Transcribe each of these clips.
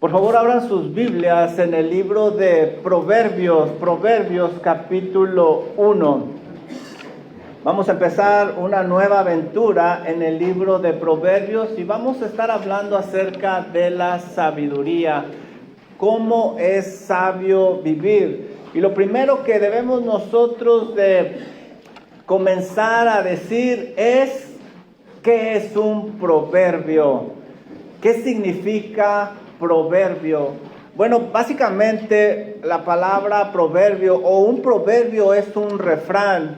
Por favor, abran sus Biblias en el libro de Proverbios, Proverbios capítulo 1. Vamos a empezar una nueva aventura en el libro de Proverbios y vamos a estar hablando acerca de la sabiduría. ¿Cómo es sabio vivir? Y lo primero que debemos nosotros de comenzar a decir es, ¿qué es un proverbio? ¿Qué significa proverbio? Bueno, básicamente la palabra proverbio o un proverbio es un refrán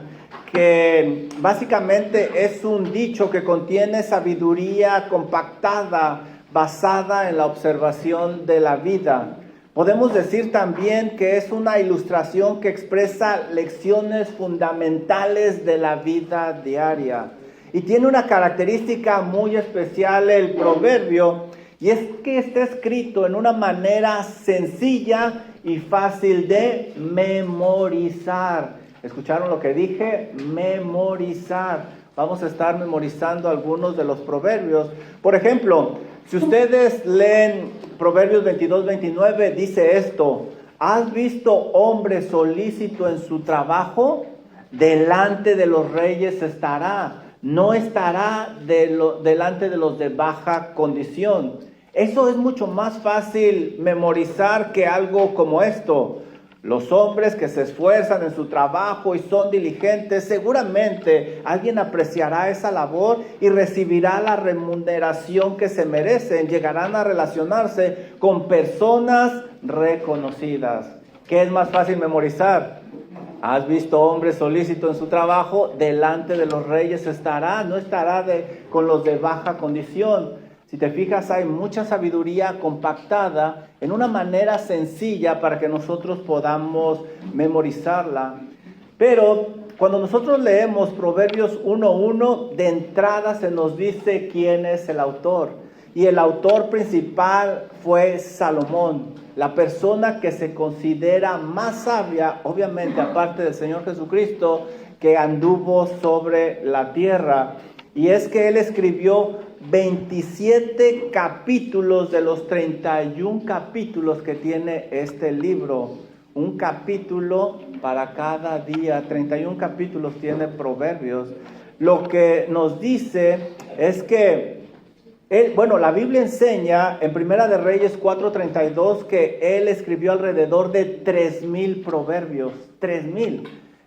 que básicamente es un dicho que contiene sabiduría compactada basada en la observación de la vida. Podemos decir también que es una ilustración que expresa lecciones fundamentales de la vida diaria. Y tiene una característica muy especial el proverbio, y es que está escrito en una manera sencilla y fácil de memorizar. ¿Escucharon lo que dije? Memorizar. Vamos a estar memorizando algunos de los proverbios. Por ejemplo, si ustedes leen Proverbios 22-29, dice esto: ¿has visto hombre solícito en su trabajo? Delante de los reyes estará. No estará delante de los de baja condición. Eso es mucho más fácil memorizar que algo como esto. Los hombres que se esfuerzan en su trabajo y son diligentes, seguramente alguien apreciará esa labor y recibirá la remuneración que se merecen. Llegarán a relacionarse con personas reconocidas. ¿Qué es más fácil memorizar? ¿Has visto hombre solícito en su trabajo? Delante de los reyes estará, no estará con los de baja condición. Si te fijas, hay mucha sabiduría compactada en una manera sencilla para que nosotros podamos memorizarla. Pero cuando nosotros leemos Proverbios 1:1, de entrada se nos dice quién es el autor. Y el autor principal fue Salomón, la persona que se considera más sabia, obviamente aparte del Señor Jesucristo, que anduvo sobre la tierra. Y es que él escribió 27 capítulos de los 31 capítulos que tiene este libro. Un capítulo para cada día. 31 capítulos tiene Proverbios. Lo que nos dice es que la Biblia enseña en Primera de Reyes 4:32 que él escribió alrededor de 3,000 proverbios. 3,000.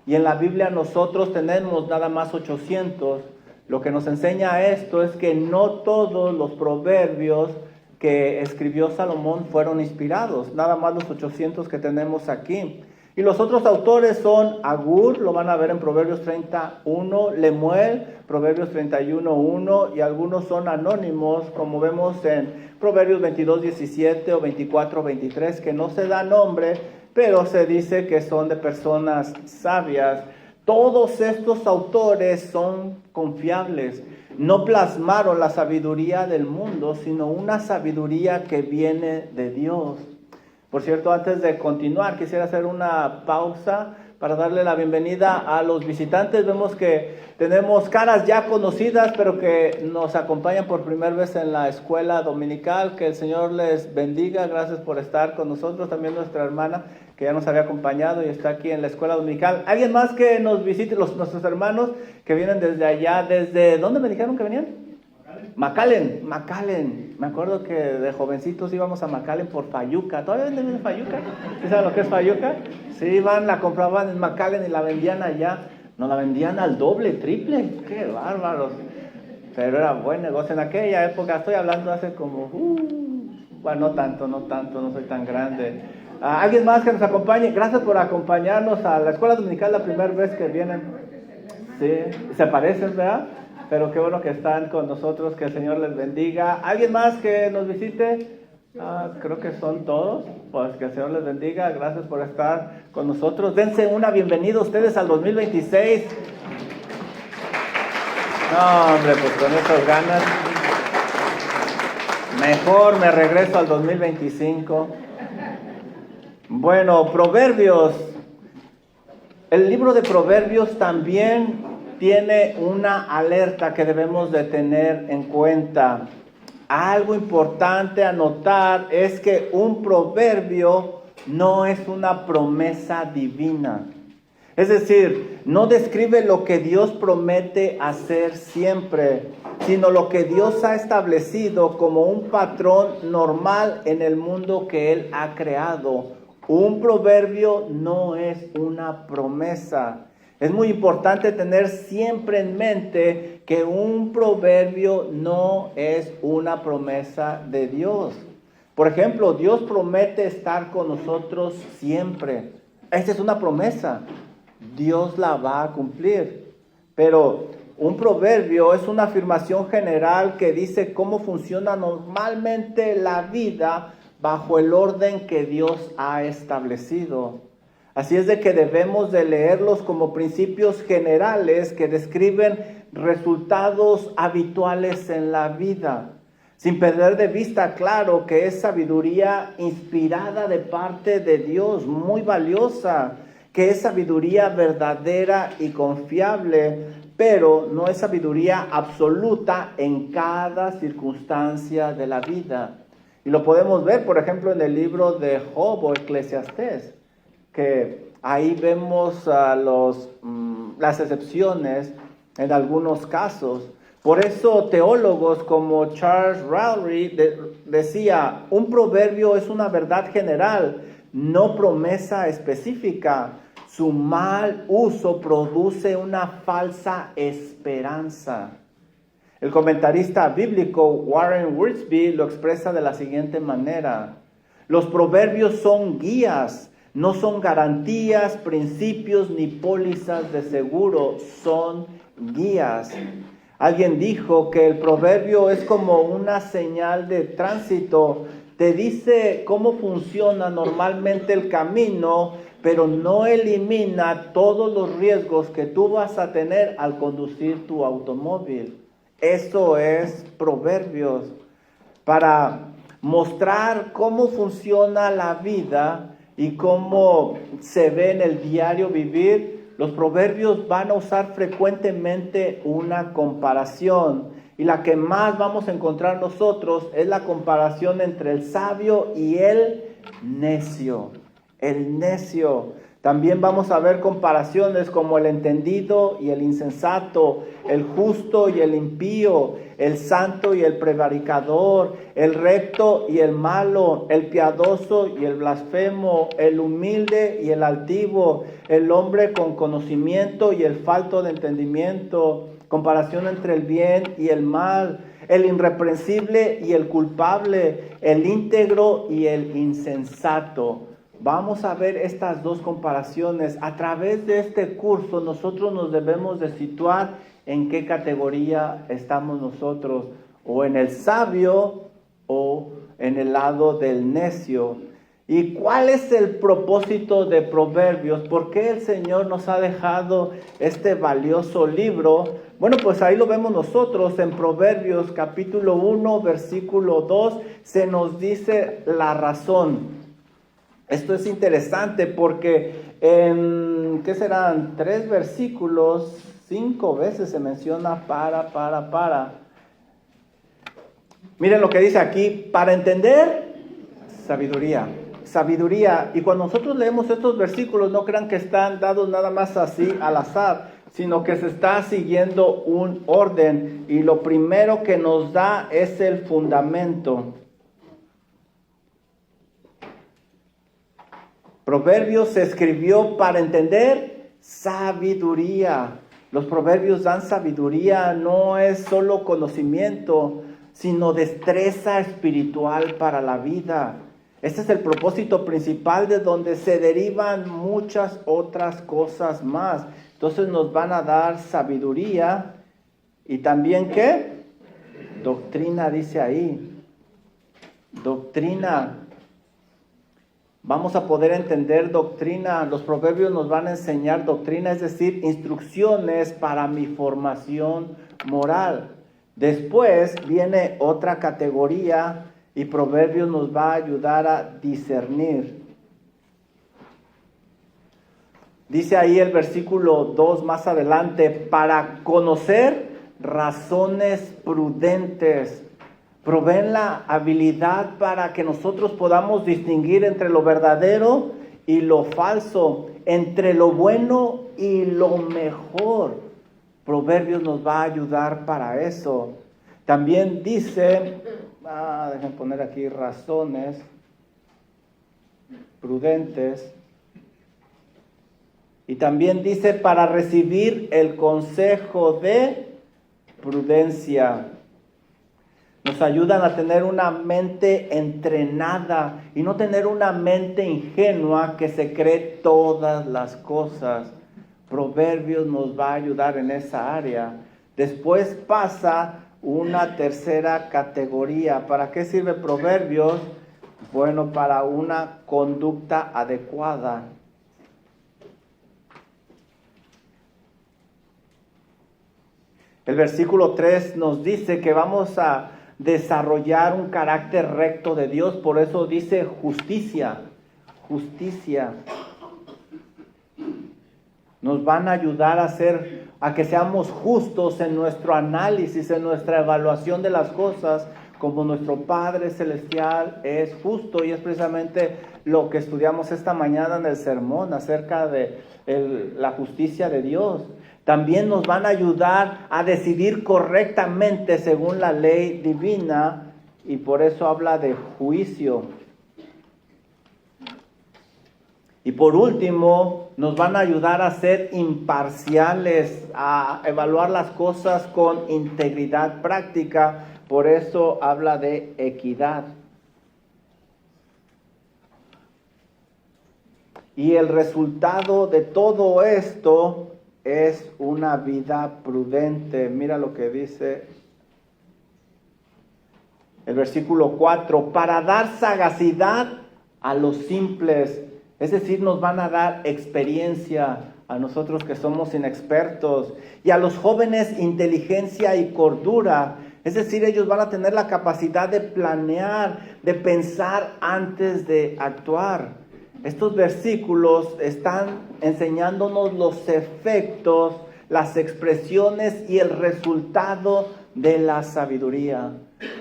Y en la Biblia nosotros tenemos nada más 800. Lo que nos enseña esto es que no todos los proverbios que escribió Salomón fueron inspirados, nada más los 800 que tenemos aquí. Y los otros autores son Agur, lo van a ver en Proverbios 31, Lemuel, Proverbios 31:1, y algunos son anónimos, como vemos en Proverbios 22:17 o 24:23, que no se da nombre, pero se dice que son de personas sabias. Todos estos autores son confiables. No plasmaron la sabiduría del mundo, sino una sabiduría que viene de Dios. Por cierto, antes de continuar, quisiera hacer una pausa para darle la bienvenida a los visitantes. Vemos que tenemos caras ya conocidas, pero que nos acompañan por primera vez en la escuela dominical. Que el Señor les bendiga. Gracias por estar con nosotros. También nuestra hermana, que ya nos había acompañado y está aquí en la escuela dominical. ¿Alguien más que nos visite? Nuestros hermanos que vienen desde allá, ¿desde dónde me dijeron que venían? McAllen. Me acuerdo que de jovencitos íbamos a McAllen por Fayuca. ¿Todavía venden Fayuca? ¿Sí saben lo que es Fayuca? Sí, la compraban en McAllen y la vendían allá. Nos la vendían al doble, triple. ¡Qué bárbaros! Pero era buen negocio en aquella época. Estoy hablando hace como... bueno, no tanto, no soy tan grande. ¿Alguien más que nos acompañe? Gracias por acompañarnos a la escuela dominical la primera vez que vienen. Sí, se parecen, ¿verdad? Pero qué bueno que están con nosotros, que el Señor les bendiga. ¿Alguien más que nos visite? Creo que son todos. Pues que el Señor les bendiga. Gracias por estar con nosotros. Dense una bienvenida ustedes al 2026. No, hombre, pues con esas ganas. Mejor me regreso al 2025. Bueno, Proverbios. El libro de Proverbios también tiene una alerta que debemos de tener en cuenta. algo importante a notar es que un proverbio no es una promesa divina. Es decir, no describe lo que Dios promete hacer siempre, sino lo que Dios ha establecido como un patrón normal en el mundo que Él ha creado. Un proverbio no es una promesa. Es muy importante tener siempre en mente que un proverbio no es una promesa de Dios. Por ejemplo, Dios promete estar con nosotros siempre. Esta es una promesa. Dios la va a cumplir. Pero un proverbio es una afirmación general que dice cómo funciona normalmente la vida bajo el orden que Dios ha establecido. Así es de que debemos de leerlos como principios generales que describen resultados habituales en la vida, sin perder de vista, claro, que es sabiduría inspirada de parte de Dios, muy valiosa, que es sabiduría verdadera y confiable, pero no es sabiduría absoluta en cada circunstancia de la vida. Y lo podemos ver, por ejemplo, en el libro de Job o Eclesiastés, que ahí vemos las excepciones en algunos casos. Por eso teólogos como Charles Rowley decía, un proverbio es una verdad general, no promesa específica. Su mal uso produce una falsa esperanza. El comentarista bíblico Warren Wiersbe lo expresa de la siguiente manera: los proverbios son guías, no son garantías, principios ni pólizas de seguro, son guías. Alguien dijo que el proverbio es como una señal de tránsito. Te dice cómo funciona normalmente el camino, pero no elimina todos los riesgos que tú vas a tener al conducir tu automóvil. Eso es proverbios. Para mostrar cómo funciona la vida y cómo se ve en el diario vivir, los proverbios van a usar frecuentemente una comparación. Y la que más vamos a encontrar nosotros es la comparación entre el sabio y el necio. El necio. También vamos a ver comparaciones como el entendido y el insensato, el justo y el impío, el santo y el prevaricador, el recto y el malo, el piadoso y el blasfemo, el humilde y el altivo, el hombre con conocimiento y el falto de entendimiento, comparación entre el bien y el mal, el irreprensible y el culpable, el íntegro y el insensato. Vamos a ver estas dos comparaciones. A través de este curso nosotros nos debemos de situar en qué categoría estamos nosotros, o en el sabio o en el lado del necio. ¿Y cuál es el propósito de Proverbios? ¿Por qué el Señor nos ha dejado este valioso libro? Bueno, pues ahí lo vemos nosotros en Proverbios capítulo 1, versículo 2, se nos dice la razón. Esto es interesante porque en, ¿qué serán? 3 versículos, 5 veces se menciona para. Miren lo que dice aquí: para entender, sabiduría. Sabiduría. Y cuando nosotros leemos estos versículos, no crean que están dados nada más así al azar, sino que se está siguiendo un orden. Y lo primero que nos da es el fundamento. Proverbios se escribió para entender sabiduría. Los proverbios dan sabiduría, no es solo conocimiento, sino destreza espiritual para la vida. Este es el propósito principal de donde se derivan muchas otras cosas más. Entonces nos van a dar sabiduría y también ¿qué? Doctrina, dice ahí. Doctrina. Vamos a poder entender doctrina. Los proverbios nos van a enseñar doctrina, es decir, instrucciones para mi formación moral. Después viene otra categoría y proverbios nos va a ayudar a discernir. Dice ahí el versículo 2 más adelante: para conocer razones prudentes. proveen la habilidad para que nosotros podamos distinguir entre lo verdadero y lo falso, entre lo bueno y lo mejor. Proverbios nos va a ayudar para eso. También dice, déjenme poner aquí razones prudentes. Y también dice para recibir el consejo de prudencia. Nos ayudan a tener una mente entrenada y no tener una mente ingenua que se cree todas las cosas. Proverbios nos va a ayudar en esa área. Después pasa una tercera categoría. ¿Para qué sirve Proverbios? Bueno, para una conducta adecuada. El versículo 3 nos dice que vamos a desarrollar un carácter recto de Dios, por eso dice justicia. Justicia. Nos van a ayudar a que seamos justos en nuestro análisis, en nuestra evaluación de las cosas, como nuestro Padre Celestial es justo, y es precisamente lo que estudiamos esta mañana en el sermón acerca de la justicia de Dios. También nos van a ayudar a decidir correctamente según la ley divina, y por eso habla de juicio. Y por último, nos van a ayudar a ser imparciales, a evaluar las cosas con integridad práctica. Por eso habla de equidad. Y el resultado de todo esto es una vida prudente. Mira lo que dice el versículo 4. Para dar sagacidad a los simples. Es decir, nos van a dar experiencia a nosotros que somos inexpertos. Y a los jóvenes inteligencia y cordura. Es decir, ellos van a tener la capacidad de planear, de pensar antes de actuar. Estos versículos están enseñándonos los efectos, las expresiones y el resultado de la sabiduría.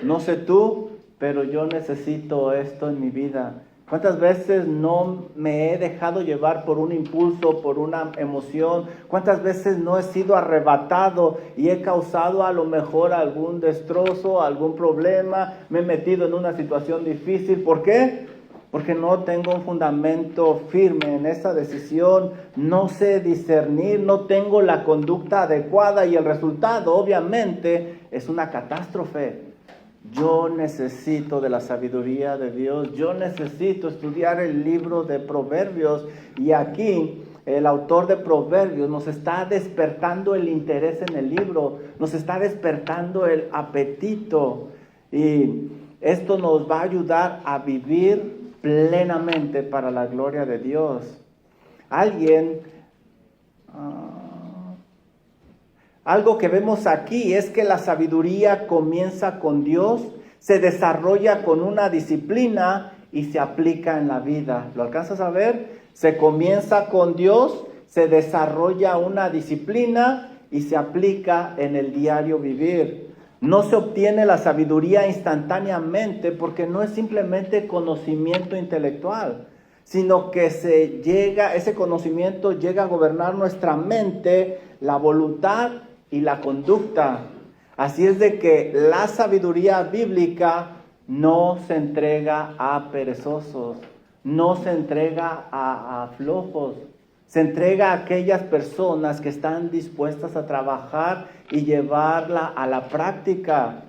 No sé tú, pero yo necesito esto en mi vida. ¿Cuántas veces no me he dejado llevar por un impulso, por una emoción? ¿Cuántas veces no he sido arrebatado y he causado a lo mejor algún destrozo, algún problema? Me he metido en una situación difícil. ¿Por qué? Porque no tengo un fundamento firme en esa decisión, no sé discernir, no tengo la conducta adecuada y el resultado obviamente es una catástrofe. Yo necesito de la sabiduría de Dios, yo necesito estudiar el libro de Proverbios, y aquí el autor de Proverbios nos está despertando el interés en el libro, nos está despertando el apetito, y esto nos va a ayudar a vivir plenamente para la gloria de Dios. Algo que vemos aquí es que la sabiduría comienza con Dios, se desarrolla con una disciplina y se aplica en la vida. ¿Lo alcanzas a ver? Se comienza con Dios, se desarrolla una disciplina y se aplica en el diario vivir. No se obtiene la sabiduría instantáneamente porque no es simplemente conocimiento intelectual, sino que ese conocimiento llega a gobernar nuestra mente, la voluntad y la conducta. Así es de que la sabiduría bíblica no se entrega a perezosos, no se entrega a flojos. Se entrega a aquellas personas que están dispuestas a trabajar y llevarla a la práctica.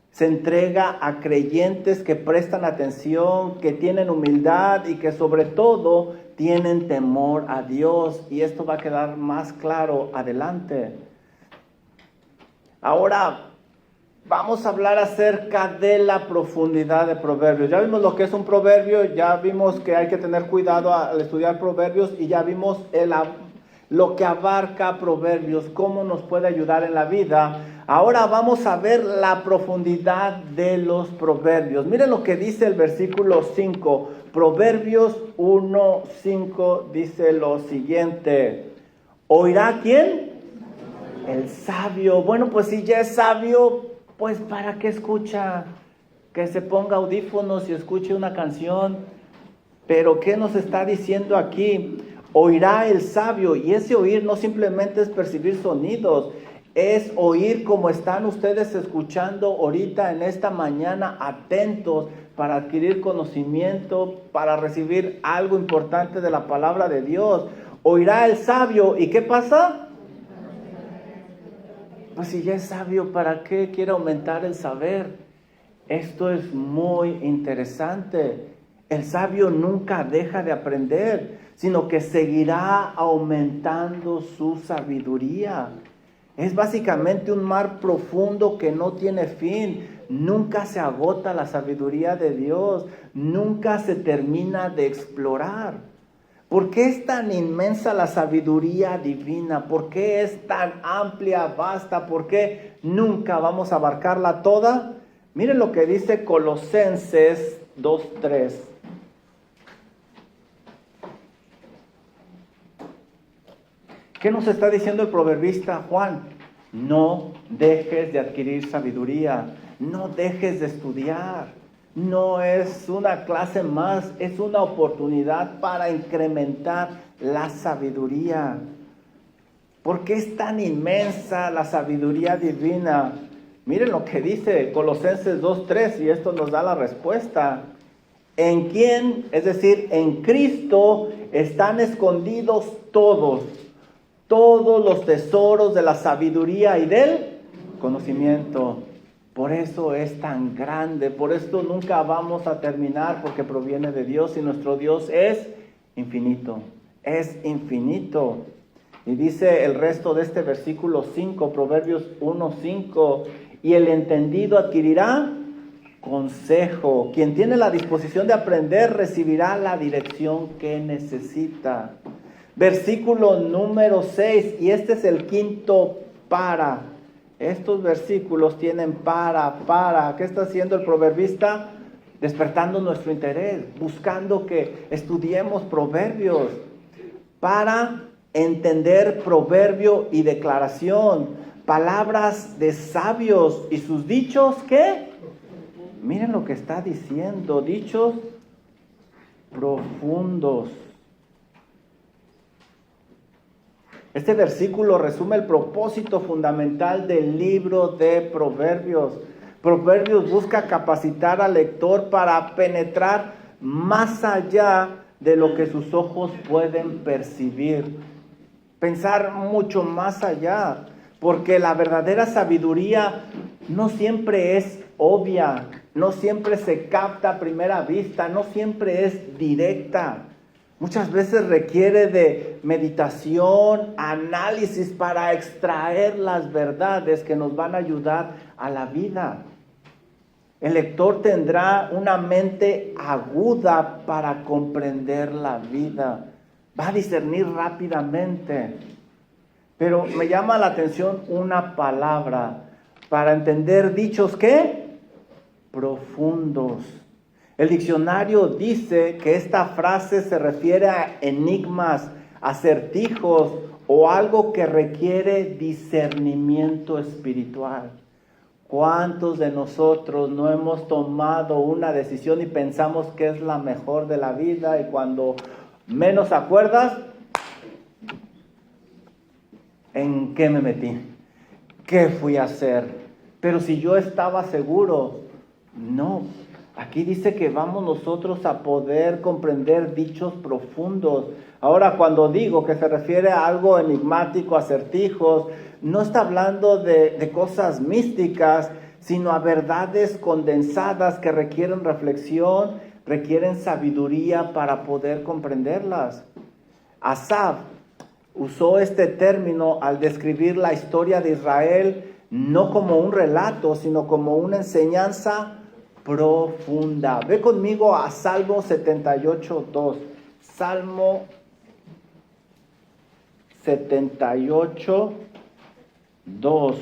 Se entrega a creyentes que prestan atención, que tienen humildad y que sobre todo tienen temor a Dios. Y esto va a quedar más claro adelante. Ahora vamos a hablar acerca de la profundidad de Proverbios. Ya vimos lo que es un proverbio, ya vimos que hay que tener cuidado al estudiar Proverbios y ya vimos lo que abarca Proverbios, cómo nos puede ayudar en la vida. Ahora vamos a ver la profundidad de los Proverbios. Miren lo que dice el versículo 5. Proverbios 1:5 dice lo siguiente. ¿Oirá quién? El sabio. Bueno, pues si ya es sabio, pues ¿para qué escucha? que se ponga audífonos y escuche una canción. Pero ¿qué nos está diciendo aquí? Oirá el sabio, y ese oír no simplemente es percibir sonidos, es oír como están ustedes escuchando ahorita en esta mañana, atentos para adquirir conocimiento, para recibir algo importante de la palabra de Dios. Oirá el sabio, ¿y qué pasa? Pues si ya es sabio, ¿para qué quiere aumentar el saber? Esto es muy interesante. El sabio nunca deja de aprender, sino que seguirá aumentando su sabiduría. Es básicamente un mar profundo que no tiene fin. Nunca se agota la sabiduría de Dios. Nunca se termina de explorar. ¿Por qué es tan inmensa la sabiduría divina? ¿Por qué es tan amplia, vasta? ¿Por qué nunca vamos a abarcarla toda? Miren lo que dice Colosenses 2:3. ¿Qué nos está diciendo el proverbista Juan? No dejes de adquirir sabiduría, no dejes de estudiar. No es una clase más, es una oportunidad para incrementar la sabiduría. ¿Por qué es tan inmensa la sabiduría divina? Miren lo que dice Colosenses 2:3 y esto nos da la respuesta. En quién, es decir, en Cristo están escondidos todos los tesoros de la sabiduría y del conocimiento. Por eso es tan grande, por esto nunca vamos a terminar, porque proviene de Dios y nuestro Dios es infinito, es infinito. Y dice el resto de este versículo 5, Proverbios 1:5, y el entendido adquirirá consejo. Quien tiene la disposición de aprender recibirá la dirección que necesita. Versículo número 6, y este es el quinto para. Estos versículos tienen para. ¿Qué está haciendo el proverbista? Despertando nuestro interés, buscando que estudiemos proverbios para entender proverbio y declaración, palabras de sabios y sus dichos, ¿qué? Miren lo que está diciendo, dichos profundos. Este versículo resume el propósito fundamental del libro de Proverbios. Proverbios busca capacitar al lector para penetrar más allá de lo que sus ojos pueden percibir. Pensar mucho más allá, porque la verdadera sabiduría no siempre es obvia, no siempre se capta a primera vista, no siempre es directa. Muchas veces requiere de meditación, análisis para extraer las verdades que nos van a ayudar a la vida. El lector tendrá una mente aguda para comprender la vida. Va a discernir rápidamente. Pero me llama la atención una palabra para entender dichos ¿qué? Profundos. El diccionario dice que esta frase se refiere a enigmas, acertijos o algo que requiere discernimiento espiritual. ¿Cuántos de nosotros no hemos tomado una decisión y pensamos que es la mejor de la vida y cuando menos acuerdas, ¿en qué me metí? ¿Qué fui a hacer? Pero si yo estaba seguro, no. Aquí dice que vamos nosotros a poder comprender dichos profundos. Ahora, cuando digo que se refiere a algo enigmático, acertijos, no está hablando de cosas místicas, sino a verdades condensadas que requieren reflexión, requieren sabiduría para poder comprenderlas. Asaf usó este término al describir la historia de Israel, no como un relato, sino como una enseñanza profunda. Ve conmigo a Salmo 78:2. Salmo 78:2.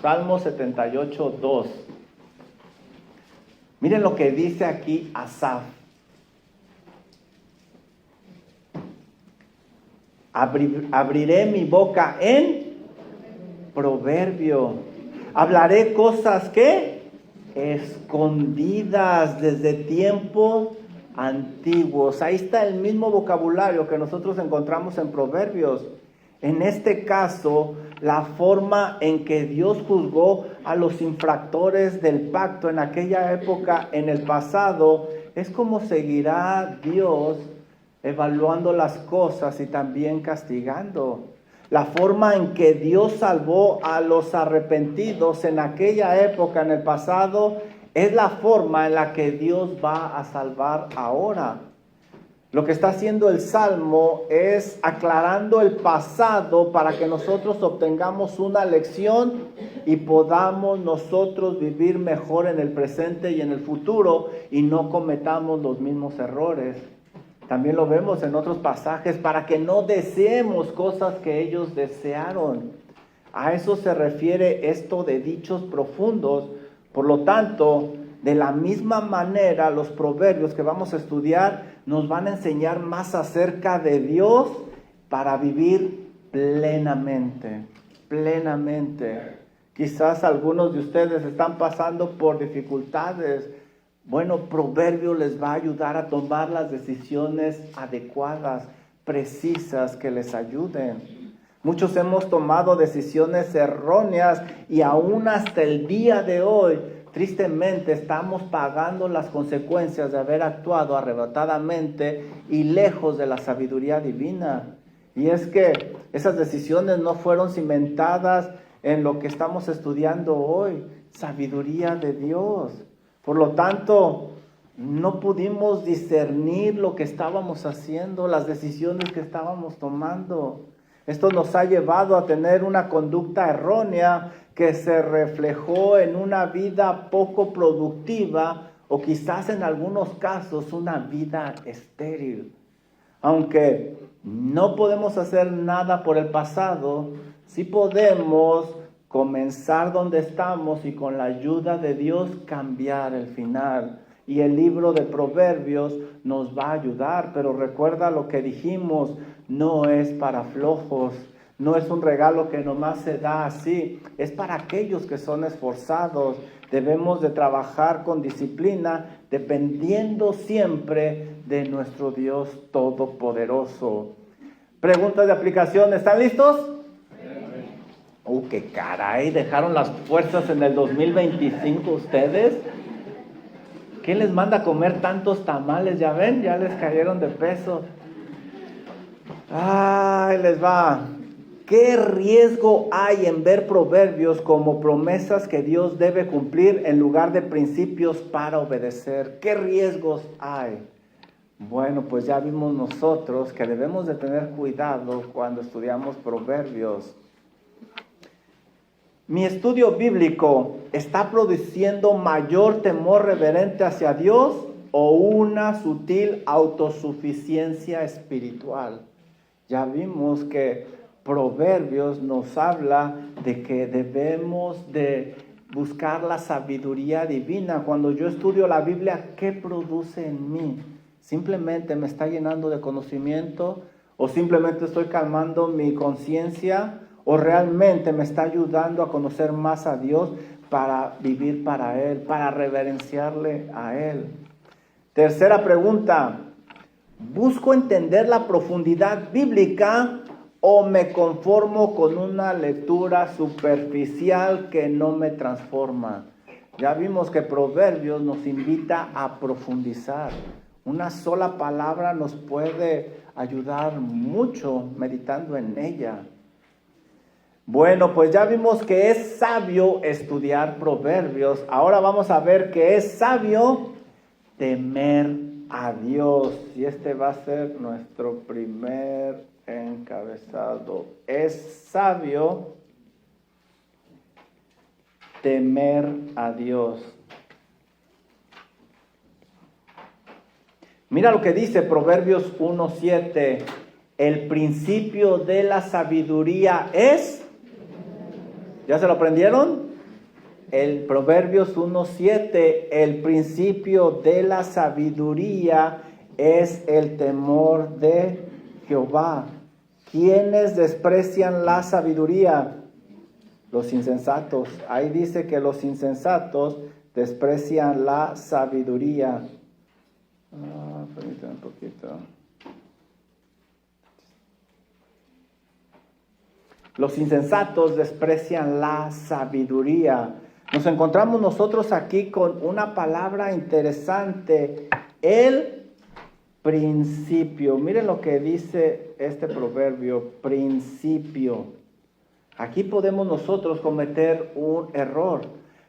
Salmo 78:2. Miren lo que dice aquí Asaf. Abriré mi boca en proverbio. Hablaré cosas que escondidas desde tiempos antiguos. Ahí está el mismo vocabulario que nosotros encontramos en Proverbios. En este caso, la forma en que Dios juzgó a los infractores del pacto en aquella época, en el pasado, es como seguirá Dios evaluando las cosas y también castigando. La forma en que Dios salvó a los arrepentidos en aquella época, en el pasado, es la forma en la que Dios va a salvar ahora. Lo que está haciendo el Salmo es aclarando el pasado para que nosotros obtengamos una lección y podamos nosotros vivir mejor en el presente y en el futuro y no cometamos los mismos errores. También lo vemos en otros pasajes para que no deseemos cosas que ellos desearon. A eso se refiere esto de dichos profundos. Por lo tanto, de la misma manera, los proverbios que vamos a estudiar nos van a enseñar más acerca de Dios para vivir plenamente, plenamente. Quizás algunos de ustedes están pasando por dificultades. Bueno, Proverbios les va a ayudar a tomar las decisiones adecuadas, precisas, que les ayuden. Muchos hemos tomado decisiones erróneas y aún hasta el día de hoy, tristemente, estamos pagando las consecuencias de haber actuado arrebatadamente y lejos de la sabiduría divina. Y es que esas decisiones no fueron cimentadas en lo que estamos estudiando hoy, sabiduría de Dios. Por lo tanto, no pudimos discernir lo que estábamos haciendo, las decisiones que estábamos tomando. Esto nos ha llevado a tener una conducta errónea que se reflejó en una vida poco productiva o quizás en algunos casos una vida estéril. Aunque no podemos hacer nada por el pasado, sí podemos comenzar donde estamos y con la ayuda de Dios cambiar el final. Y el libro de Proverbios nos va a ayudar, pero recuerda lo que dijimos, no es para flojos, no es un regalo que nomás se da así, es para aquellos que son esforzados. Debemos de trabajar con disciplina, dependiendo siempre de nuestro Dios Todopoderoso. Preguntas de aplicación, ¿están listos? Qué caray, dejaron las fuerzas en el 2025 ustedes. ¿Qué les manda a comer tantos tamales? Ya ven, ya les cayeron de peso. Ahí les va. ¿Qué riesgo hay en ver proverbios como promesas que Dios debe cumplir en lugar de principios para obedecer? ¿Qué riesgos hay? Bueno, pues ya vimos nosotros que debemos de tener cuidado cuando estudiamos proverbios. ¿Mi estudio bíblico está produciendo mayor temor reverente hacia Dios o una sutil autosuficiencia espiritual? Ya vimos que Proverbios nos habla de que debemos de buscar la sabiduría divina. Cuando yo estudio la Biblia, ¿qué produce en mí? ¿Simplemente me está llenando de conocimiento o simplemente estoy calmando mi conciencia? ¿O realmente me está ayudando a conocer más a Dios para vivir para Él, para reverenciarle a Él? Tercera pregunta, ¿busco entender la profundidad bíblica o me conformo con una lectura superficial que no me transforma? Ya vimos que Proverbios nos invita a profundizar. Una sola palabra nos puede ayudar mucho meditando en ella. Bueno, pues ya vimos que es sabio estudiar proverbios. Ahora vamos a ver que es sabio temer a Dios. Y este va a ser nuestro primer encabezado. Es sabio temer a Dios. Mira lo que dice Proverbios 1:7. El principio de la sabiduría es... ¿Ya se lo aprendieron? El Proverbios 1:7, el principio de la sabiduría es el temor de Jehová. ¿Quiénes desprecian la sabiduría? Los insensatos. Ahí dice que los insensatos desprecian la sabiduría. Permítame un poquito. Los insensatos desprecian la sabiduría. Nos encontramos nosotros aquí con una palabra interesante, el principio. Miren lo que dice este proverbio, principio. Aquí podemos nosotros cometer un error.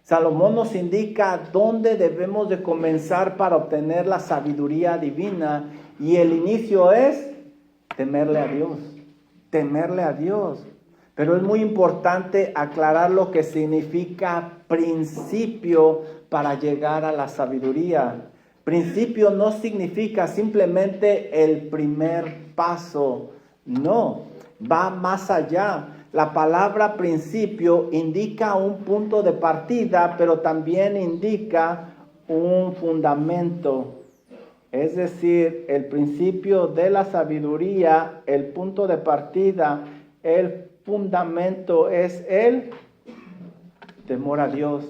Salomón nos indica dónde debemos de comenzar para obtener la sabiduría divina, y el inicio es temerle a Dios, temerle a Dios. Pero es muy importante aclarar lo que significa principio para llegar a la sabiduría. Principio no significa simplemente el primer paso, no, va más allá. La palabra principio indica un punto de partida, pero también indica un fundamento. Es decir, el principio de la sabiduría, el punto de partida, el fundamento es el temor a Dios.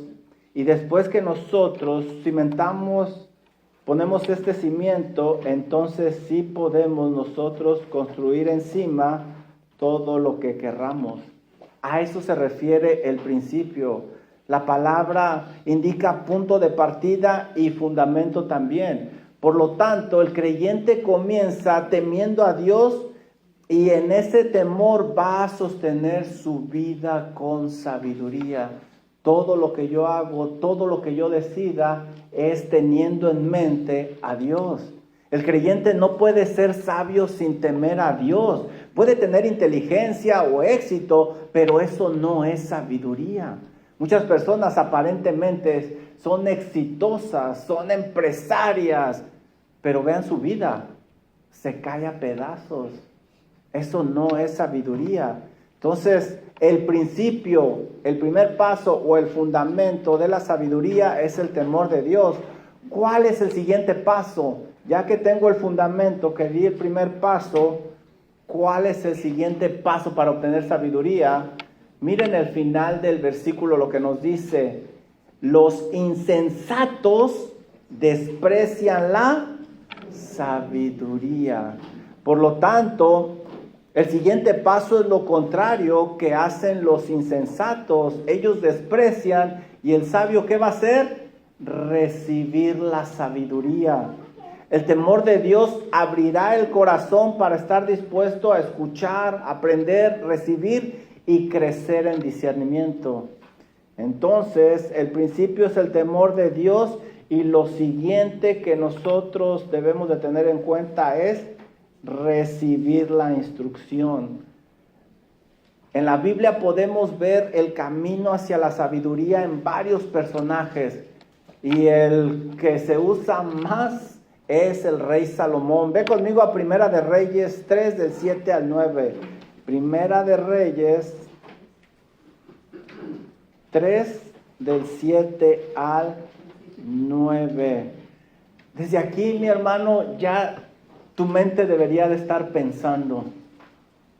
Y después que nosotros cimentamos, ponemos este cimiento, entonces sí podemos nosotros construir encima todo lo que querramos. A eso se refiere el principio. La palabra indica punto de partida y fundamento también. Por lo tanto, el creyente comienza temiendo a Dios, y en ese temor va a sostener su vida con sabiduría. Todo lo que yo hago, todo lo que yo decida es teniendo en mente a Dios. El creyente no puede ser sabio sin temer a Dios. Puede tener inteligencia o éxito, pero eso no es sabiduría. Muchas personas aparentemente son exitosas, son empresarias, pero vean su vida, se cae a pedazos. Eso no es sabiduría. Entonces, el principio, el primer paso o el fundamento de la sabiduría es el temor de Dios. ¿Cuál es el siguiente paso? Ya que tengo el fundamento, que di el primer paso, ¿cuál es el siguiente paso para obtener sabiduría? Miren el final del versículo lo que nos dice. Los insensatos desprecian la sabiduría. Por lo tanto, el siguiente paso es lo contrario que hacen los insensatos. Ellos desprecian, y el sabio, ¿qué va a hacer? Recibir la sabiduría. El temor de Dios abrirá el corazón para estar dispuesto a escuchar, aprender, recibir y crecer en discernimiento. Entonces, el principio es el temor de Dios, y lo siguiente que nosotros debemos de tener en cuenta es recibir la instrucción. En la Biblia podemos ver el camino hacia la sabiduría en varios personajes, y el que se usa más es el rey Salomón. Ve conmigo a Primera de Reyes 3 del 7 al 9. Primera de Reyes 3 del 7 al 9. Desde aquí, mi hermano, ya tu mente debería de estar pensando: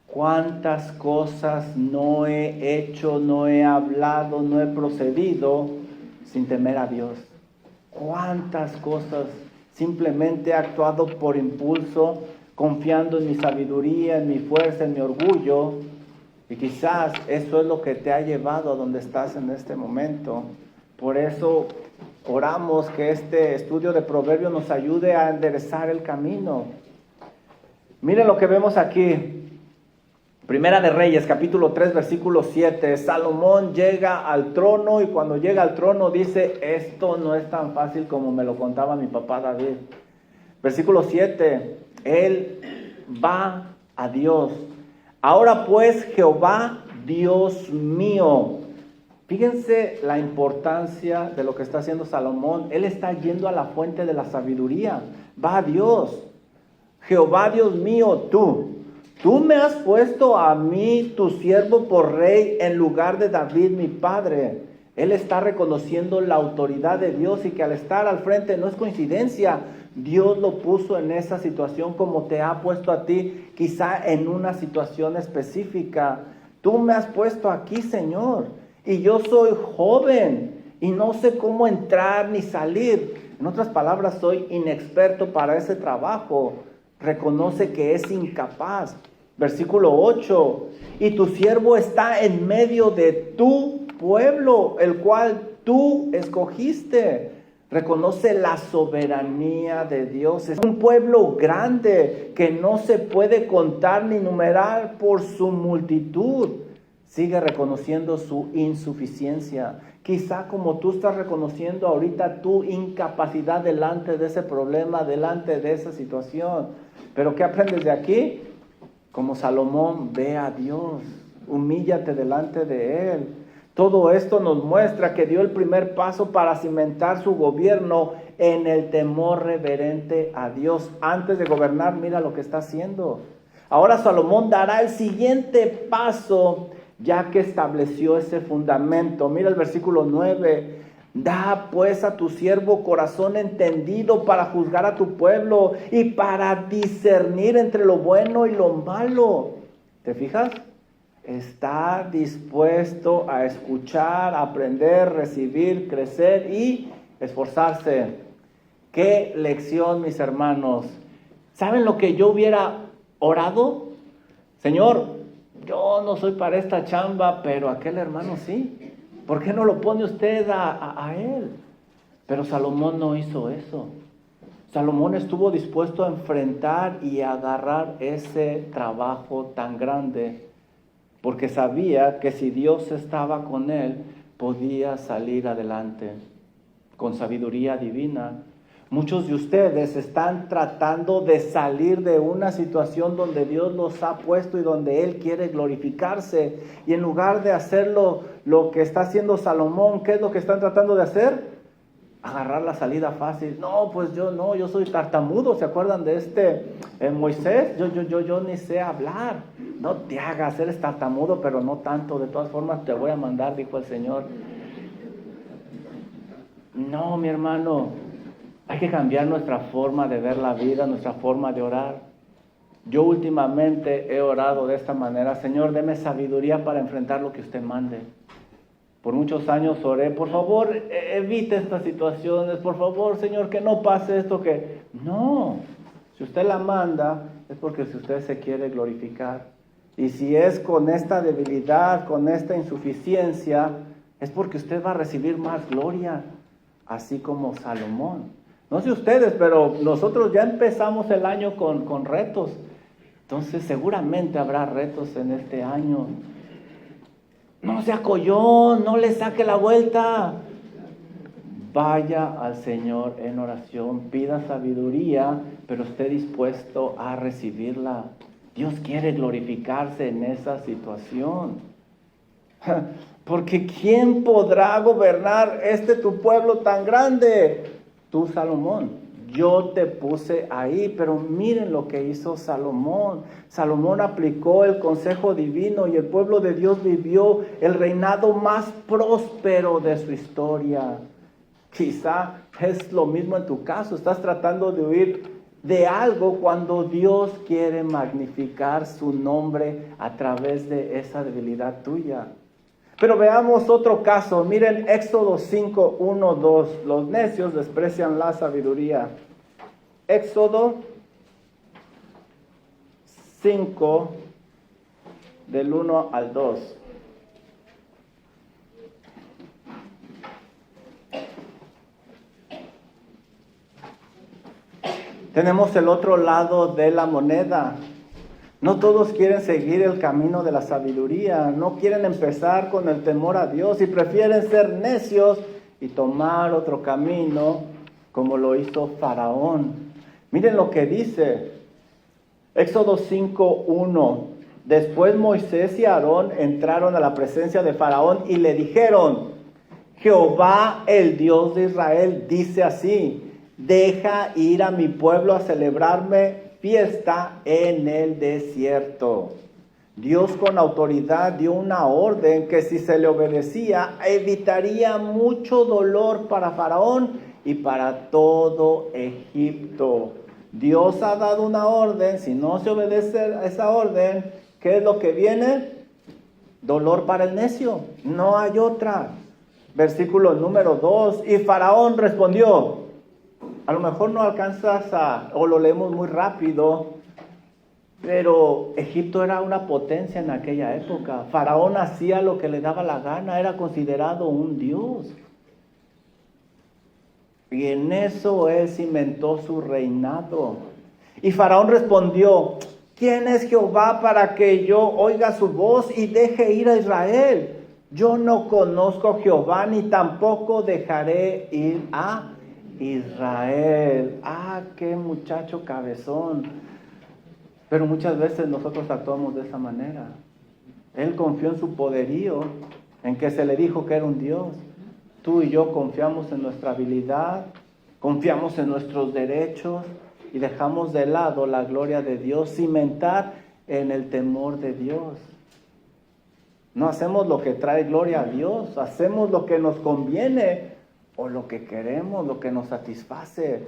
¿cuántas cosas no he hecho, no he hablado, no he procedido sin temer a Dios? ¿Cuántas cosas simplemente he actuado por impulso, confiando en mi sabiduría, en mi fuerza, en mi orgullo? Y quizás eso es lo que te ha llevado a donde estás en este momento. Por eso oramos que este estudio de Proverbios nos ayude a enderezar el camino. Miren lo que vemos aquí. Primera de Reyes, capítulo 3, versículo 7. Salomón llega al trono, y cuando llega al trono dice: esto no es tan fácil como me lo contaba mi papá David. Versículo 7. Él va a Dios. Ahora pues, Jehová, Dios mío. Fíjense la importancia de lo que está haciendo Salomón. Él está yendo a la fuente de la sabiduría. Va a Dios. Jehová, Dios mío, tú me has puesto a mí, tu siervo, por rey en lugar de David, mi padre. Él está reconociendo la autoridad de Dios, y que al estar al frente no es coincidencia. Dios lo puso en esa situación como te ha puesto a ti, quizá en una situación específica. Tú me has puesto aquí, Señor. y yo soy joven y no sé cómo entrar ni salir. En otras palabras, soy inexperto para ese trabajo. Reconoce que es incapaz. Versículo 8, y tu siervo está en medio de tu pueblo, el cual tú escogiste. Reconoce la soberanía de Dios. Es un pueblo grande que no se puede contar ni numerar por su multitud. Sigue reconociendo su insuficiencia. Quizá como tú estás reconociendo ahorita tu incapacidad delante de ese problema, delante de esa situación. Pero ¿qué aprendes de aquí? Como Salomón, ve a Dios, humíllate delante de Él. Todo esto nos muestra que dio el primer paso para cimentar su gobierno en el temor reverente a Dios. Antes de gobernar, mira lo que está haciendo. Ahora Salomón dará el siguiente paso, ya que estableció ese fundamento. Mira el versículo 9. Da pues a tu siervo corazón entendido para juzgar a tu pueblo y para discernir entre lo bueno y lo malo. ¿Te fijas? Está dispuesto a escuchar, aprender, recibir, crecer y esforzarse. ¡Qué lección, mis hermanos! ¿Saben lo que yo hubiera orado? Señor, yo no soy para esta chamba, pero aquel hermano sí. ¿Por qué no lo pone usted a él? Pero Salomón no hizo eso. Salomón estuvo dispuesto a enfrentar y a agarrar ese trabajo tan grande, porque sabía que si Dios estaba con él, podía salir adelante con sabiduría divina. Muchos de ustedes están tratando de salir de una situación donde Dios los ha puesto y donde Él quiere glorificarse. Y en lugar de hacerlo lo que está haciendo Salomón, ¿qué es lo que están tratando de hacer? Agarrar la salida fácil. No, pues yo soy tartamudo. ¿Se acuerdan de Moisés? Yo ni sé hablar. No te hagas, eres tartamudo, pero no tanto. De todas formas te voy a mandar, dijo el Señor. No, mi hermano. Hay que cambiar nuestra forma de ver la vida, nuestra forma de orar. Yo últimamente he orado de esta manera: Señor, deme sabiduría para enfrentar lo que usted mande. Por muchos años oré: por favor, evite estas situaciones, por favor, Señor, que no pase esto que... No, si usted la manda, es porque si usted se quiere glorificar. Y si es con esta debilidad, con esta insuficiencia, es porque usted va a recibir más gloria, así como Salomón. No sé ustedes, pero nosotros ya empezamos el año con retos. Entonces seguramente habrá retos en este año. No sea collón, no le saque la vuelta. Vaya al Señor en oración, pida sabiduría, pero esté dispuesto a recibirla. Dios quiere glorificarse en esa situación. Porque ¿quién podrá gobernar tu pueblo tan grande? Tú, Salomón. Yo te puse ahí, pero miren lo que hizo Salomón. Salomón aplicó el consejo divino y el pueblo de Dios vivió el reinado más próspero de su historia. Quizá es lo mismo en tu caso. Estás tratando de huir de algo cuando Dios quiere magnificar su nombre a través de esa debilidad tuya. Pero veamos otro caso. Miren Éxodo 5, 1, 2. Los necios desprecian la sabiduría. Éxodo 5, del 1 al 2. Tenemos el otro lado de la moneda. No todos quieren seguir el camino de la sabiduría, no quieren empezar con el temor a Dios y prefieren ser necios y tomar otro camino como lo hizo Faraón. Miren lo que dice Éxodo 5:1. Después Moisés y Aarón entraron a la presencia de Faraón y le dijeron: Jehová, el Dios de Israel, dice así: deja ir a mi pueblo a celebrarme fiesta en el desierto. Dios con autoridad dio una orden que si se le obedecía evitaría mucho dolor para Faraón y para todo Egipto. Dios ha dado una orden, si no se obedece a esa orden, ¿qué es lo que viene? dolor para el necio, no hay otra. Versículo número 2, y Faraón respondió. A lo mejor no alcanzas o lo leemos muy rápido, pero Egipto era una potencia en aquella época. Faraón hacía lo que le daba la gana, era considerado un dios. Y en eso él cimentó su reinado. Y Faraón respondió, ¿quién es Jehová para que yo oiga su voz y deje ir a Israel? Yo no conozco a Jehová, ni tampoco dejaré ir a Israel. Qué muchacho cabezón. Pero muchas veces nosotros actuamos de esa manera. Él confió en su poderío, en que se le dijo que era un Dios. Tú y yo confiamos en nuestra habilidad, confiamos en nuestros derechos y dejamos de lado la gloria de Dios, cimentar en el temor de Dios. No hacemos lo que trae gloria a Dios, hacemos lo que nos conviene o lo que queremos, lo que nos satisface.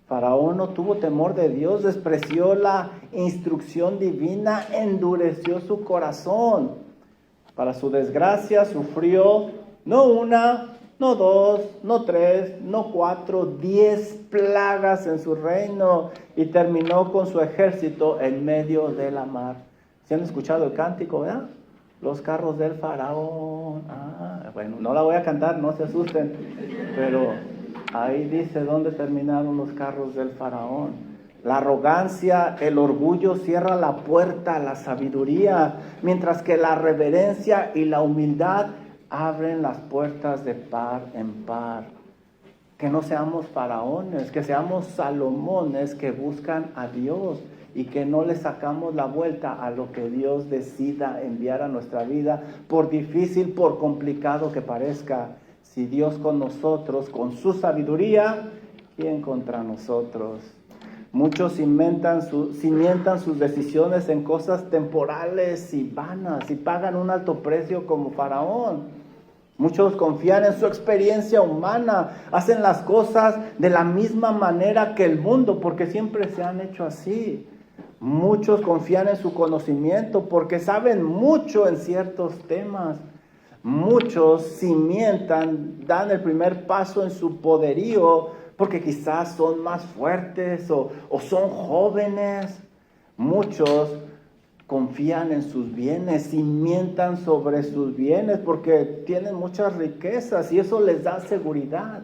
Faraón no tuvo temor de Dios, despreció la instrucción divina, endureció su corazón. Para su desgracia sufrió no una, no dos, no tres, no 4, 10 plagas en su reino y terminó con su ejército en medio de la mar. ¿Se han escuchado el cántico, verdad? Los carros del faraón. Bueno, no la voy a cantar, no se asusten, pero ahí dice dónde terminaron los carros del faraón. La arrogancia, el orgullo cierra la puerta a la sabiduría, mientras que la reverencia y la humildad abren las puertas de par en par. Que no seamos faraones, que seamos Salomones que buscan a Dios y que no le sacamos la vuelta a lo que Dios decida enviar a nuestra vida, por difícil, por complicado que parezca. Si Dios con nosotros, con su sabiduría, ¿quién contra nosotros? Muchos cimentan sus decisiones en cosas temporales y vanas y pagan un alto precio como Faraón. Muchos confían en su experiencia humana, hacen las cosas de la misma manera que el mundo porque siempre se han hecho así. Muchos confían en su conocimiento porque saben mucho en ciertos temas. Muchos cimientan, dan el primer paso en su poderío porque quizás son más fuertes o son jóvenes. Muchos confían en sus bienes, cimientan sobre sus bienes porque tienen muchas riquezas y eso les da seguridad.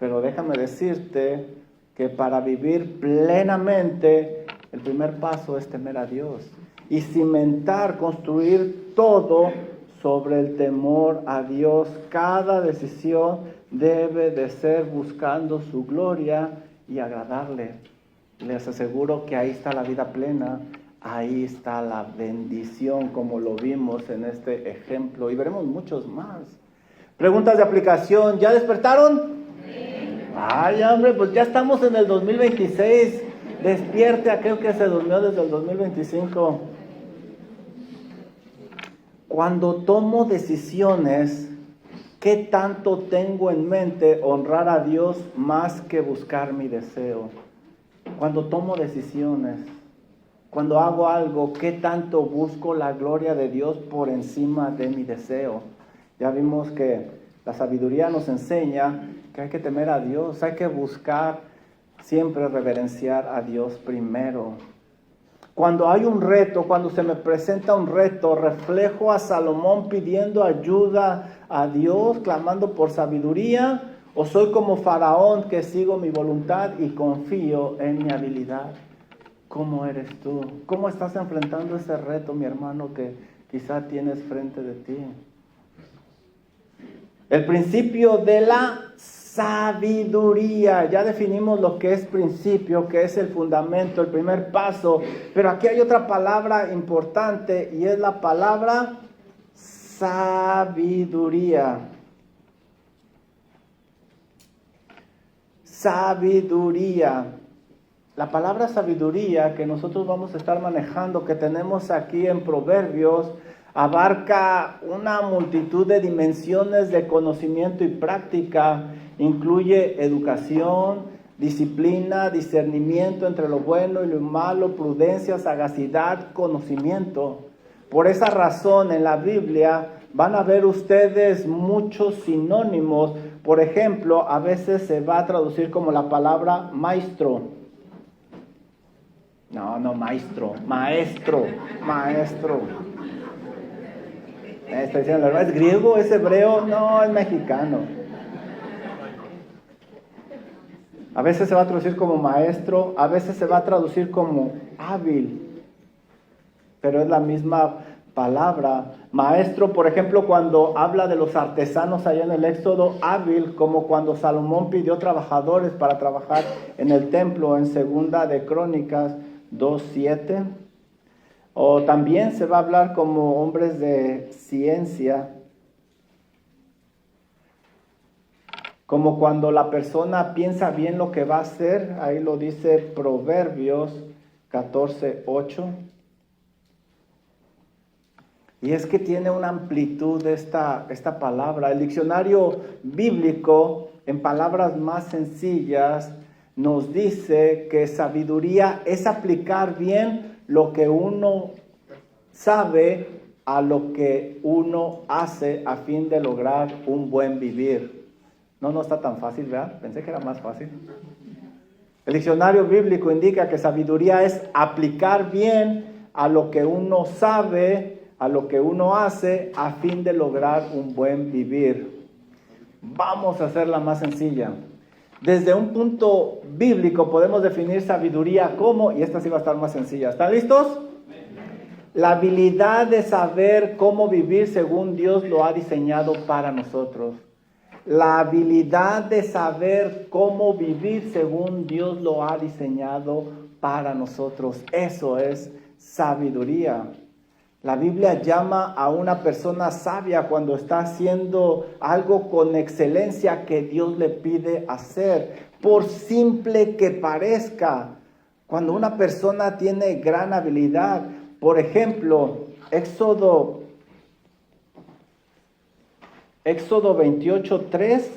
Pero déjame decirte que para vivir plenamente, el primer paso es temer a Dios y cimentar, construir todo sobre el temor a Dios. Cada decisión debe de ser buscando su gloria y agradarle. Les aseguro que ahí está la vida plena, ahí está la bendición, como lo vimos en este ejemplo, y veremos muchos más. Preguntas de aplicación, ¿ya despertaron? Sí. Ay, hombre, pues ya estamos en el 2026. Despierte aquel que se durmió desde el 2025. Cuando tomo decisiones, ¿qué tanto tengo en mente honrar a Dios más que buscar mi deseo? Cuando tomo decisiones, cuando hago algo, ¿qué tanto busco la gloria de Dios por encima de mi deseo? Ya vimos que la sabiduría nos enseña que hay que temer a Dios, hay que buscar siempre reverenciar a Dios primero. Cuando hay un reto, cuando se me presenta un reto, reflejo a Salomón pidiendo ayuda a Dios, clamando por sabiduría, o soy como Faraón que sigo mi voluntad y confío en mi habilidad. ¿Cómo eres tú? ¿Cómo estás enfrentando ese reto, mi hermano, que quizá tienes frente de ti? El principio de la sabiduría. Ya definimos lo que es principio, que es el fundamento, el primer paso. Pero aquí hay otra palabra importante y es la palabra sabiduría. Sabiduría. La palabra sabiduría que nosotros vamos a estar manejando, que tenemos aquí en Proverbios, abarca una multitud de dimensiones de conocimiento y práctica. Incluye educación, disciplina, discernimiento entre lo bueno y lo malo, prudencia, sagacidad, conocimiento. Por esa razón en la Biblia van a ver ustedes muchos sinónimos. Por ejemplo, a veces se va a traducir como la palabra maestro. No maestro, maestro. Está diciendo, ¿es griego, es hebreo? No, es mexicano. A veces se va a traducir como maestro, a veces se va a traducir como hábil, pero es la misma palabra. Maestro, por ejemplo, cuando habla de los artesanos allá en el Éxodo, hábil, como cuando Salomón pidió trabajadores para trabajar en el templo en Segunda de Crónicas 2:7. O también se va a hablar como hombres de ciencia, como cuando la persona piensa bien lo que va a hacer. Ahí lo dice Proverbios 14:8. Y es que tiene una amplitud esta palabra. El diccionario bíblico, en palabras más sencillas, nos dice que sabiduría es aplicar bien lo que uno sabe a lo que uno hace a fin de lograr un buen vivir. No está tan fácil, ¿verdad? Pensé que era más fácil. El diccionario bíblico indica que sabiduría es aplicar bien a lo que uno sabe, a lo que uno hace, a fin de lograr un buen vivir. Vamos a hacerla más sencilla. Desde un punto bíblico podemos definir sabiduría como, y esta sí va a estar más sencilla. ¿Están listos? La habilidad de saber cómo vivir según Dios lo ha diseñado para nosotros. La habilidad de saber cómo vivir según Dios lo ha diseñado para nosotros. Eso es sabiduría. La Biblia llama a una persona sabia cuando está haciendo algo con excelencia que Dios le pide hacer, por simple que parezca. Cuando una persona tiene gran habilidad, por ejemplo, Éxodo 28:3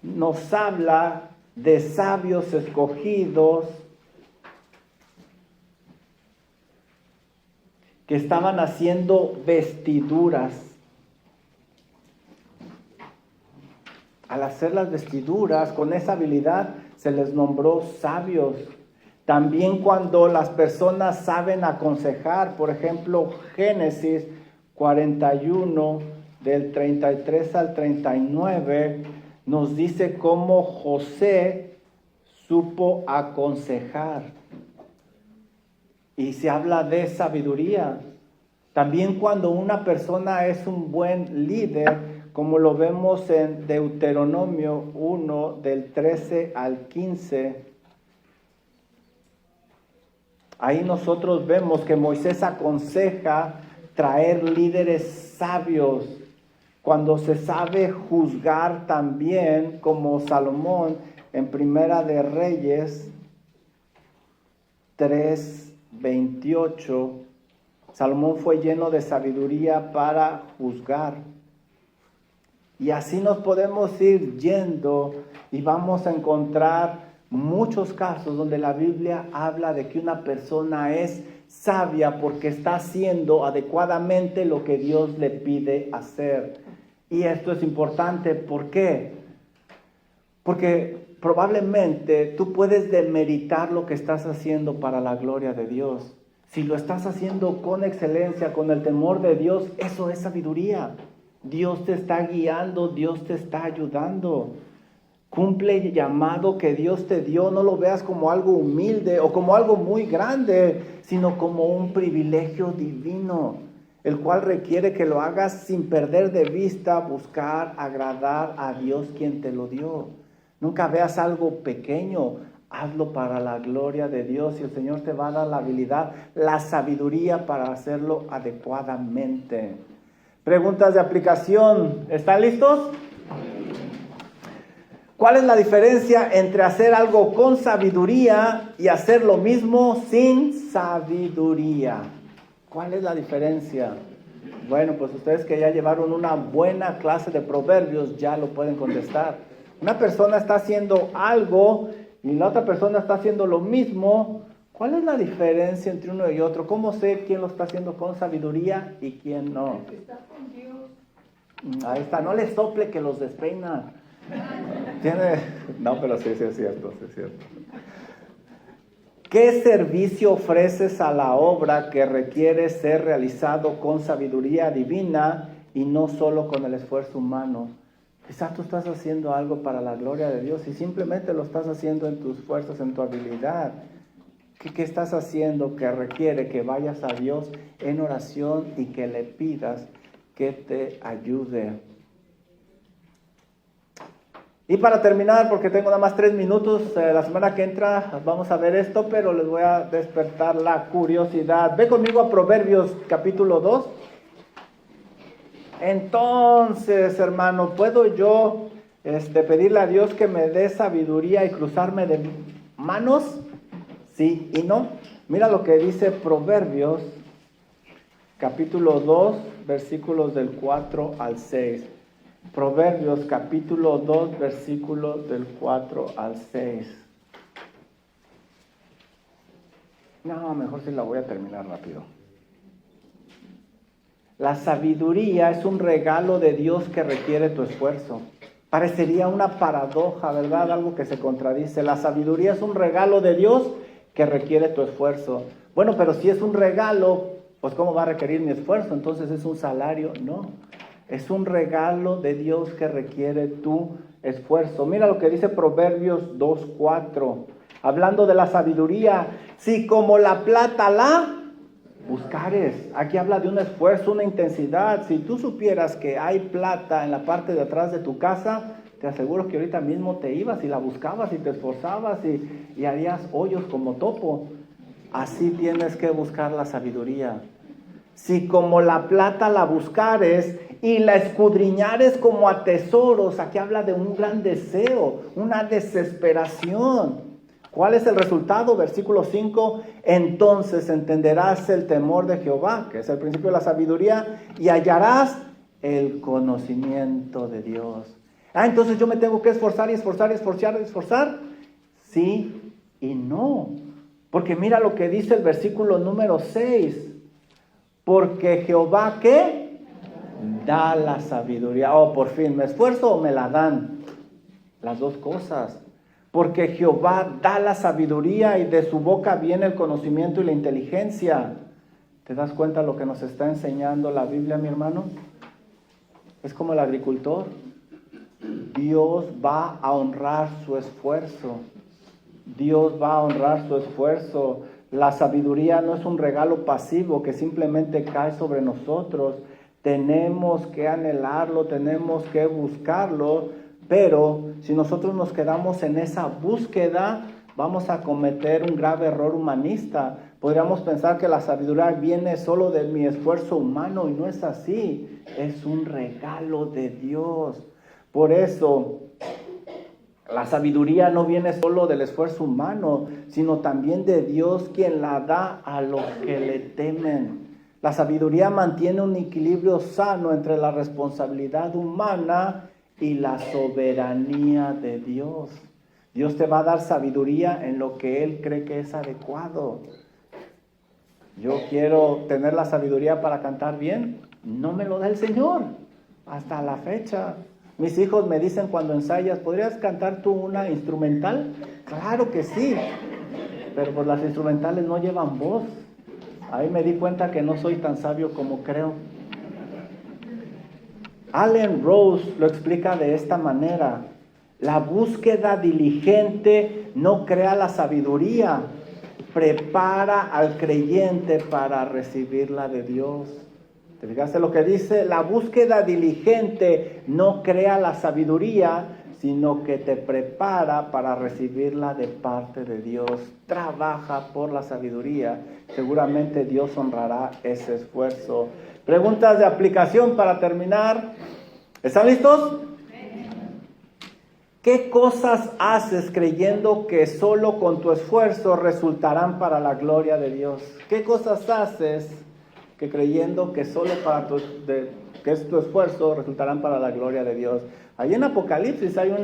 nos habla de sabios escogidos que estaban haciendo vestiduras. Al hacer las vestiduras, con esa habilidad se les nombró sabios. También cuando las personas saben aconsejar, por ejemplo, Génesis 41, del 33 al 39, nos dice cómo José supo aconsejar. Y se habla de sabiduría. También cuando una persona es un buen líder, como lo vemos en Deuteronomio 1, del 13 al 15. Ahí nosotros vemos que Moisés aconseja traer líderes sabios. Cuando se sabe juzgar también, como Salomón en Primera de Reyes 3:28, Salomón fue lleno de sabiduría para juzgar. Y así nos podemos ir yendo y vamos a encontrar muchos casos donde la Biblia habla de que una persona es sabia porque está haciendo adecuadamente lo que Dios le pide hacer. Y esto es importante, ¿por qué? Porque probablemente tú puedes demeritar lo que estás haciendo para la gloria de Dios. Si lo estás haciendo con excelencia, con el temor de Dios, eso es sabiduría. Dios te está guiando, Dios te está ayudando. Cumple el llamado que Dios te dio. No lo veas como algo humilde o como algo muy grande, sino como un privilegio divino, el cual requiere que lo hagas sin perder de vista, buscar agradar a Dios quien te lo dio. Nunca veas algo pequeño, hazlo para la gloria de Dios y el Señor te va a dar la habilidad, la sabiduría para hacerlo adecuadamente. Preguntas de aplicación, ¿están listos? ¿Cuál es la diferencia entre hacer algo con sabiduría y hacer lo mismo sin sabiduría? ¿Cuál es la diferencia? Bueno, pues ustedes que ya llevaron una buena clase de proverbios ya lo pueden contestar. Una persona está haciendo algo y la otra persona está haciendo lo mismo ¿Cuál es la diferencia entre uno y otro? ¿Cómo sé quién lo está haciendo con sabiduría y quién no? Está con Dios. Ahí está, no le sople que los despeina. No, pero sí es cierto, sí es cierto. ¿Qué servicio ofreces a la obra que requiere ser realizado con sabiduría divina y no solo con el esfuerzo humano? Quizás tú estás haciendo algo para la gloria de Dios y simplemente lo estás haciendo en tus fuerzas, en tu habilidad. ¿Qué estás haciendo que requiere que vayas a Dios en oración y que le pidas que te ayude? Y para terminar, porque tengo nada más 3 minutos, la semana que entra vamos a ver esto, pero les voy a despertar la curiosidad. Ve conmigo a Proverbios capítulo 2. Entonces, hermano, ¿puedo yo pedirle a Dios que me dé sabiduría y cruzarme de manos? Sí y no. Mira lo que dice Proverbios capítulo 2, versículos del 4 al 6. Proverbios capítulo 2, versículos del 4 al 6. No, mejor si la voy a terminar rápido. La sabiduría es un regalo de Dios que requiere tu esfuerzo. Parecería una paradoja, ¿verdad? Algo que se contradice. La sabiduría es un regalo de Dios que requiere tu esfuerzo. Bueno, pero si es un regalo, pues ¿cómo va a requerir mi esfuerzo? Entonces es un salario. No, es un regalo de Dios que requiere tu esfuerzo. Mira lo que dice Proverbios 2:4, hablando de la sabiduría. Si como la plata la buscares. Aquí habla de un esfuerzo, una intensidad. Si tú supieras que hay plata en la parte de atrás de tu casa, te aseguro que ahorita mismo te ibas y la buscabas y te esforzabas y harías hoyos como topo. Así tienes que buscar la sabiduría. Si como la plata la buscares y la escudriñares como a tesoros, aquí habla de un gran deseo, una desesperación. ¿Cuál es el resultado? Versículo 5, entonces entenderás el temor de Jehová, que es el principio de la sabiduría, y hallarás el conocimiento de Dios. Entonces yo me tengo que esforzar y esforzar y esforzar y esforzar. Sí y no. Porque mira lo que dice el versículo número 6. Porque Jehová, ¿qué? Da la sabiduría. Oh, por fin, ¿me esfuerzo o me la dan? Las dos cosas. Porque Jehová da la sabiduría y de su boca viene el conocimiento y la inteligencia. ¿Te das cuenta lo que nos está enseñando la Biblia, mi hermano? Es como el agricultor. Dios va a honrar su esfuerzo. Dios va a honrar su esfuerzo. La sabiduría no es un regalo pasivo que simplemente cae sobre nosotros. Tenemos que anhelarlo, tenemos que buscarlo, pero si nosotros nos quedamos en esa búsqueda, vamos a cometer un grave error humanista. Podríamos pensar que la sabiduría viene solo de mi esfuerzo humano y no es así. Es un regalo de Dios. Por eso, la sabiduría no viene solo del esfuerzo humano, sino también de Dios, quien la da a los que le temen. La sabiduría mantiene un equilibrio sano entre la responsabilidad humana y la soberanía de Dios. Dios te va a dar sabiduría en lo que Él cree que es adecuado. Yo quiero tener la sabiduría para cantar bien, no me lo da el Señor, hasta la fecha. Mis hijos me dicen cuando ensayas, ¿podrías cantar tú una instrumental? Claro que sí, pero pues las instrumentales no llevan voz. Ahí me di cuenta que no soy tan sabio como creo. Allen Rose lo explica de esta manera: la búsqueda diligente no crea la sabiduría, prepara al creyente para recibirla de Dios. ¿Te fijaste lo que dice? La búsqueda diligente no crea la sabiduría, sino que te prepara para recibirla de parte de Dios. Trabaja por la sabiduría. Seguramente Dios honrará ese esfuerzo. Preguntas de aplicación para terminar. ¿Están listos? ¿Qué cosas haces creyendo que solo con tu esfuerzo resultarán para la gloria de Dios? ¿Qué cosas haces que creyendo que solo que es tu esfuerzo resultarán para la gloria de Dios? Ahí en Apocalipsis hay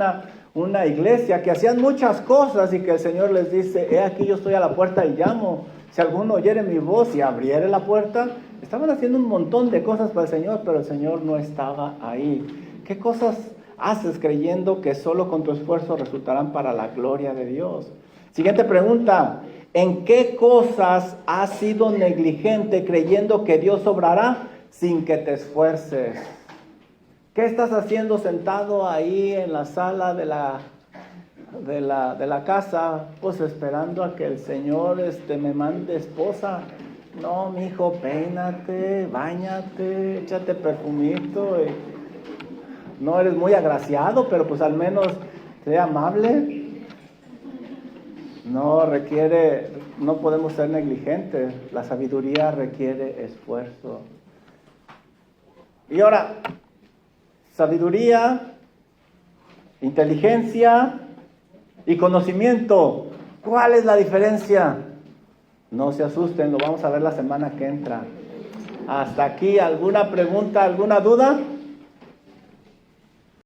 una iglesia que hacían muchas cosas y que el Señor les dice, he aquí yo estoy a la puerta y llamo. Si alguno oyere mi voz y abriere la puerta, estaban haciendo un montón de cosas para el Señor, pero el Señor no estaba ahí. ¿Qué cosas haces creyendo que solo con tu esfuerzo resultarán para la gloria de Dios? Siguiente pregunta, ¿en qué cosas has sido negligente creyendo que Dios obrará sin que te esfuerces? ¿Qué estás haciendo sentado ahí en la sala de la casa, pues esperando a que el Señor me mande esposa? No, mijo, peínate, báñate, échate perfumito. No eres muy agraciado, pero pues al menos sea amable. No podemos ser negligentes. La sabiduría requiere esfuerzo. Y ahora, sabiduría, inteligencia y conocimiento. ¿Cuál es la diferencia? No se asusten, lo vamos a ver la semana que entra. Hasta aquí, ¿alguna pregunta, alguna duda?